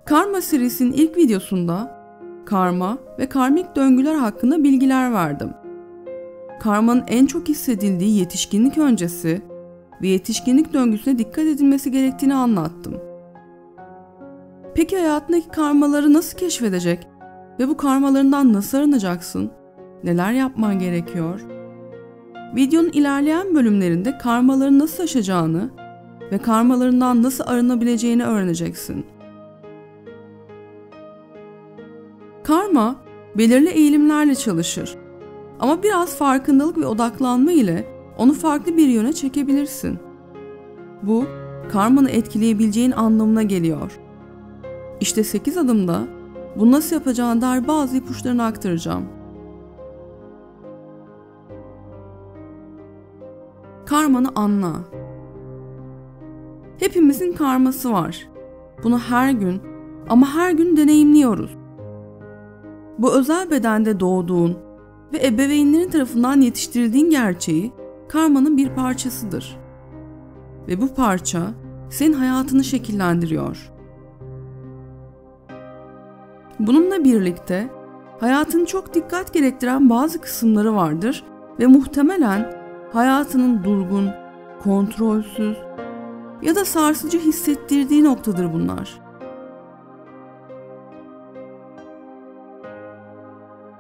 Karma serisinin ilk videosunda karma ve karmik döngüler hakkında bilgiler verdim. Karmanın en çok hissedildiği yetişkinlik öncesi ve yetişkinlik döngüsüne dikkat edilmesi gerektiğini anlattım. Peki hayatındaki karmaları nasıl keşfedecek ve bu karmalarından nasıl arınacaksın? Neler yapman gerekiyor? Videonun ilerleyen bölümlerinde karmaları nasıl aşacağını ve karmalarından nasıl arınabileceğini öğreneceksin. Karma, belirli eğilimlerle çalışır. Ama biraz farkındalık ve odaklanma ile onu farklı bir yöne çekebilirsin. Bu, karmanı etkileyebileceğin anlamına geliyor. İşte 8 adımda bunu nasıl yapacağına dair bazı ipuçlarını aktaracağım. Karmanı anla. Hepimizin karması var. Bunu her gün ama her gün deneyimliyoruz. Bu özel bedende doğduğun ve ebeveynlerin tarafından yetiştirildiğin gerçeği karmanın bir parçasıdır. Ve bu parça senin hayatını şekillendiriyor. Bununla birlikte hayatın çok dikkat gerektiren bazı kısımları vardır ve muhtemelen hayatının durgun, kontrolsüz ya da sarsıcı hissettirdiği noktadır bunlar.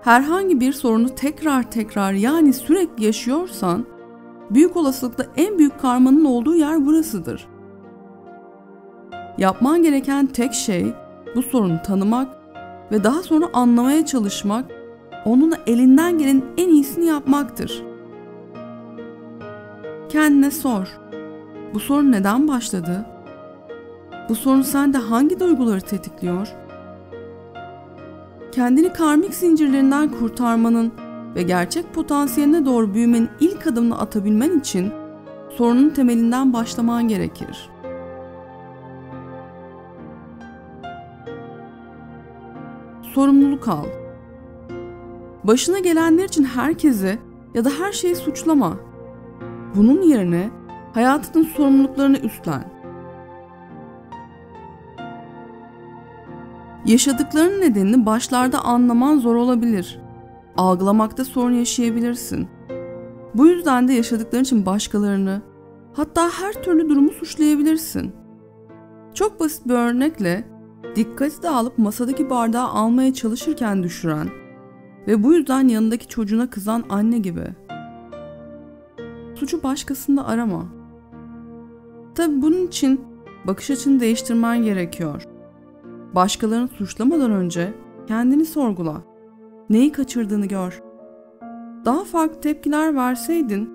Herhangi bir sorunu tekrar yani sürekli yaşıyorsan, büyük olasılıkla en büyük karmanın olduğu yer burasıdır. Yapman gereken tek şey bu sorunu tanımak ve daha sonra anlamaya çalışmak, onunla elinden gelenin en iyisini yapmaktır. Kendine sor. Bu sorun neden başladı? Bu sorun sende hangi duyguları tetikliyor? Kendini karmik zincirlerinden kurtarmanın ve gerçek potansiyeline doğru büyümenin ilk adımını atabilmen için sorunun temelinden başlaman gerekir. Sorumluluk al. Başına gelenler için herkesi ya da her şeyi suçlama. Bunun yerine hayatının sorumluluklarını üstlen. Yaşadıklarının nedenini başlarda anlaman zor olabilir. Algılamakta sorun yaşayabilirsin. Bu yüzden de yaşadıkların için başkalarını, hatta her türlü durumu suçlayabilirsin. Çok basit bir örnekle dikkati dağılıp masadaki bardağı almaya çalışırken düşüren ve bu yüzden yanındaki çocuğuna kızan anne gibi. Suçu başkasında arama. Tabii bunun için bakış açını değiştirmen gerekiyor. Başkalarını suçlamadan önce kendini sorgula. Neyi kaçırdığını gör. Daha farklı tepkiler verseydin,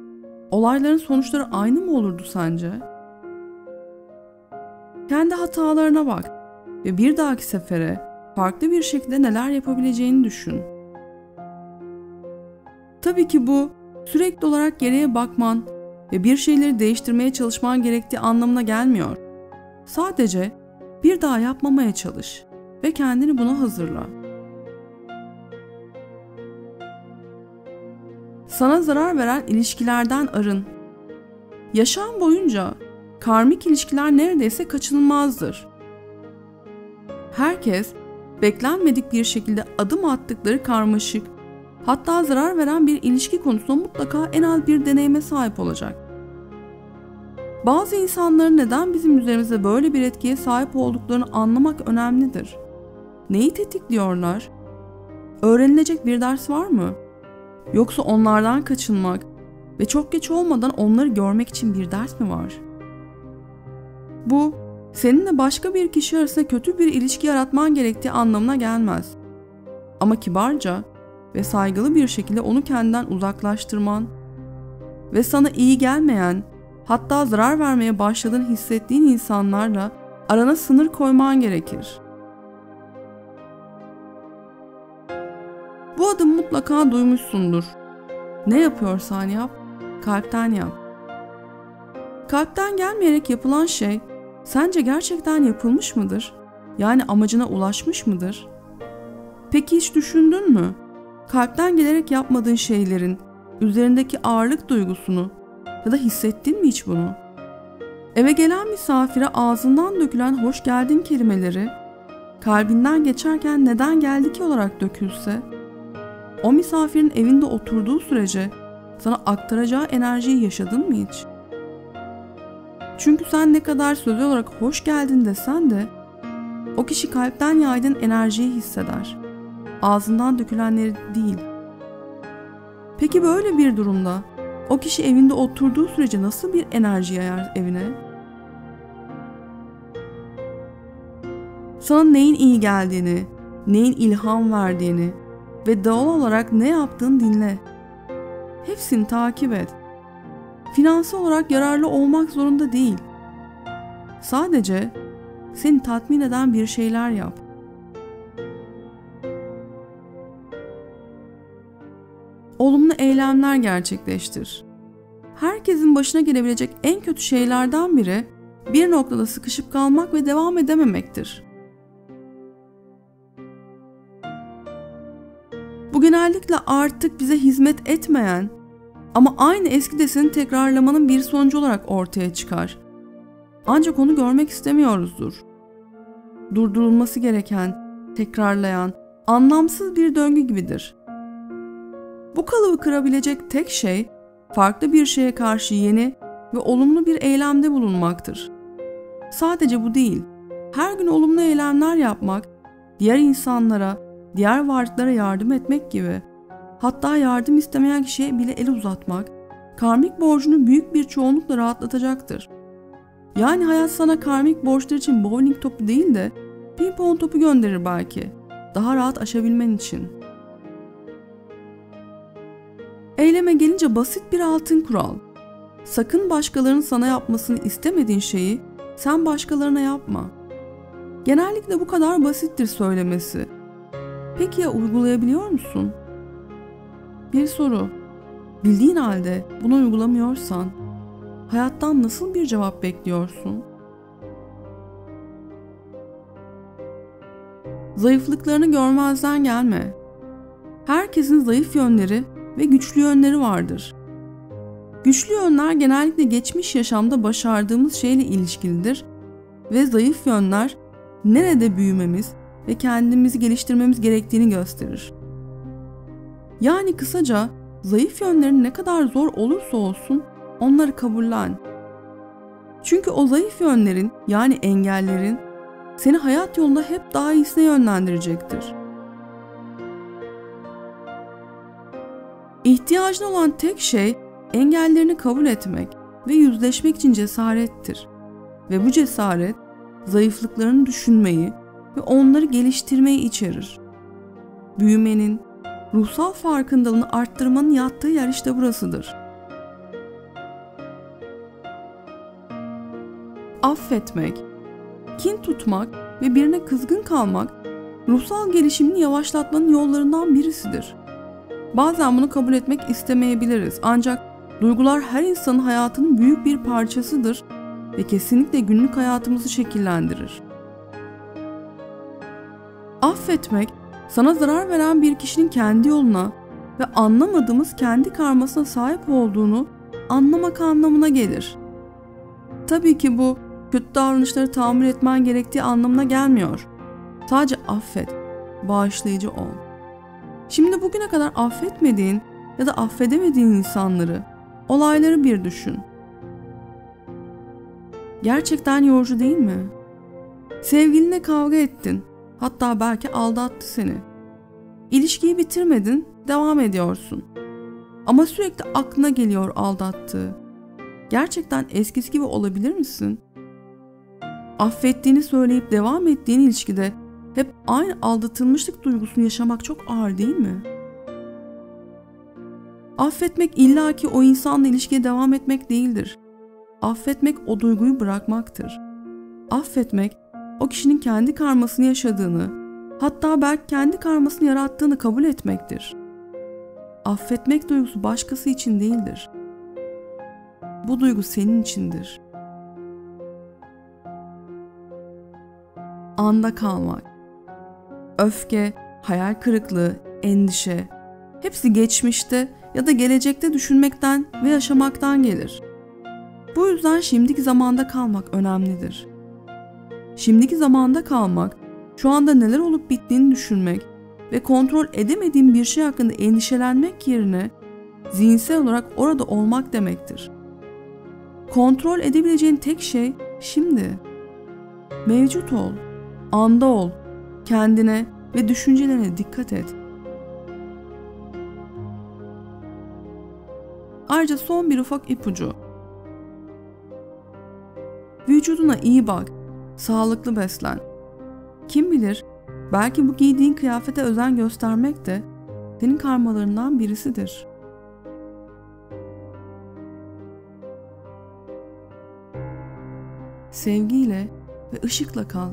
olayların sonuçları aynı mı olurdu sence? Kendi hatalarına bak ve bir dahaki sefere farklı bir şekilde neler yapabileceğini düşün. Tabii ki bu sürekli olarak geriye bakman ve bir şeyleri değiştirmeye çalışman gerektiği anlamına gelmiyor. Sadece bir daha yapmamaya çalış ve kendini buna hazırla. Sana zarar veren ilişkilerden arın. Yaşam boyunca karmik ilişkiler neredeyse kaçınılmazdır. Herkes beklenmedik bir şekilde adım attıkları karmaşık, hatta zarar veren bir ilişki konusunda mutlaka en az bir deneyime sahip olacak. Bazı insanların neden bizim üzerimizde böyle bir etkiye sahip olduklarını anlamak önemlidir. Neyi tetikliyorlar? Öğrenilecek bir ders var mı? Yoksa onlardan kaçınmak ve çok geç olmadan onları görmek için bir ders mi var? Bu, seninle başka bir kişi arasında kötü bir ilişki yaratman gerektiği anlamına gelmez. Ama kibarca ve saygılı bir şekilde onu kendinden uzaklaştırman ve sana iyi gelmeyen, hatta zarar vermeye başladığını hissettiğin insanlarla arana sınır koyman gerekir. Bu adımı mutlaka duymuşsundur. Ne yapıyorsan yap, kalpten yap. Kalpten gelmeyerek yapılan şey, sence gerçekten yapılmış mıdır? Yani amacına ulaşmış mıdır? Peki hiç düşündün mü? Kalpten gelerek yapmadığın şeylerin üzerindeki ağırlık duygusunu ya da hissettin mi hiç bunu? Eve gelen misafire ağzından dökülen hoş geldin kelimeleri kalbinden geçerken neden geldi ki olarak dökülse, o misafirin evinde oturduğu sürece sana aktaracağı enerjiyi yaşadın mı hiç? Çünkü sen ne kadar sözlü olarak hoş geldin desen de o kişi kalpten yaydığın enerjiyi hisseder. Ağzından dökülenleri değil. Peki böyle bir durumda o kişi evinde oturduğu sürece nasıl bir enerji yayar evine? Sana neyin iyi geldiğini, neyin ilham verdiğini ve doğal olarak ne yaptığını dinle. Hepsini takip et. Finansal olarak yararlı olmak zorunda değil. Sadece seni tatmin eden bir şeyler yap. Olumlu eylemler gerçekleştir. Herkesin başına gelebilecek en kötü şeylerden biri bir noktada sıkışıp kalmak ve devam edememektir. Bu genellikle artık bize hizmet etmeyen ama aynı eski deseni tekrarlamanın bir sonucu olarak ortaya çıkar. Ancak onu görmek istemiyoruzdur. Durdurulması gereken, tekrarlayan, anlamsız bir döngü gibidir. Bu kalıbı kırabilecek tek şey, farklı bir şeye karşı yeni ve olumlu bir eylemde bulunmaktır. Sadece bu değil, her gün olumlu eylemler yapmak, diğer insanlara, diğer varlıklara yardım etmek gibi, hatta yardım istemeyen kişiye bile el uzatmak, karmik borcunu büyük bir çoğunlukla rahatlatacaktır. Yani hayat sana karmik borçlar için bowling topu değil de pimpon topu gönderir belki, daha rahat aşabilmen için. Eyleme gelince basit bir altın kural. Sakın başkalarının sana yapmasını istemediğin şeyi sen başkalarına yapma. Genellikle bu kadar basittir söylemesi. Peki ya uygulayabiliyor musun? Bir soru. Bildiğin halde bunu uygulamıyorsan, hayattan nasıl bir cevap bekliyorsun? Zayıflıklarını görmezden gelme. Herkesin zayıf yönleri ve güçlü yönleri vardır. Güçlü yönler genellikle geçmiş yaşamda başardığımız şeyle ilişkilidir ve zayıf yönler nerede büyümemiz ve kendimizi geliştirmemiz gerektiğini gösterir. Yani kısaca zayıf yönlerin ne kadar zor olursa olsun onları kabullen. Çünkü o zayıf yönlerin yani engellerin seni hayat yolunda hep daha iyisine yönlendirecektir. İhtiyacın olan tek şey engellerini kabul etmek ve yüzleşmek için cesarettir. Ve bu cesaret zayıflıklarını düşünmeyi ve onları geliştirmeyi içerir. Büyümenin, ruhsal farkındalığını arttırmanın yattığı yer işte burasıdır. Affetmek, kin tutmak ve birine kızgın kalmak ruhsal gelişimini yavaşlatmanın yollarından birisidir. Bazen bunu kabul etmek istemeyebiliriz ancak duygular her insanın hayatının büyük bir parçasıdır ve kesinlikle günlük hayatımızı şekillendirir. Affetmek, sana zarar veren bir kişinin kendi yoluna ve anlamadığımız kendi karmasına sahip olduğunu anlamak anlamına gelir. Tabii ki bu, kötü davranışları tahammül etmen gerektiği anlamına gelmiyor. Sadece affet, bağışlayıcı ol. Şimdi bugüne kadar affetmediğin ya da affedemediğin insanları, olayları bir düşün. Gerçekten yorucu değil mi? Sevgilinle kavga ettin, hatta belki aldattı seni. İlişkiyi bitirmedin, devam ediyorsun. Ama sürekli aklına geliyor aldattığı. Gerçekten eskisi gibi olabilir misin? Affettiğini söyleyip devam ettiğin ilişkide hep aynı aldatılmışlık duygusunu yaşamak çok ağır değil mi? Affetmek illaki o insanla ilişkiye devam etmek değildir. Affetmek o duyguyu bırakmaktır. Affetmek o kişinin kendi karmasını yaşadığını, hatta belki kendi karmasını yarattığını kabul etmektir. Affetmek duygusu başkası için değildir. Bu duygu senin içindir. Anda kalmak. Öfke, hayal kırıklığı, endişe, hepsi geçmişte ya da gelecekte düşünmekten ve yaşamaktan gelir. Bu yüzden şimdiki zamanda kalmak önemlidir. Şimdiki zamanda kalmak, Şu anda neler olup bittiğini düşünmek ve kontrol edemediğin bir şey hakkında endişelenmek yerine zihinsel olarak orada olmak demektir. Kontrol edebileceğin tek şey şimdi. Mevcut ol, anda ol, kendine ve düşüncelerine dikkat et. Ayrıca son bir ufak ipucu. Vücuduna iyi bak, sağlıklı beslen. Kim bilir, belki bu giydiğin kıyafete özen göstermek de senin karmalarından birisidir. Sevgiyle ve ışıkla kal.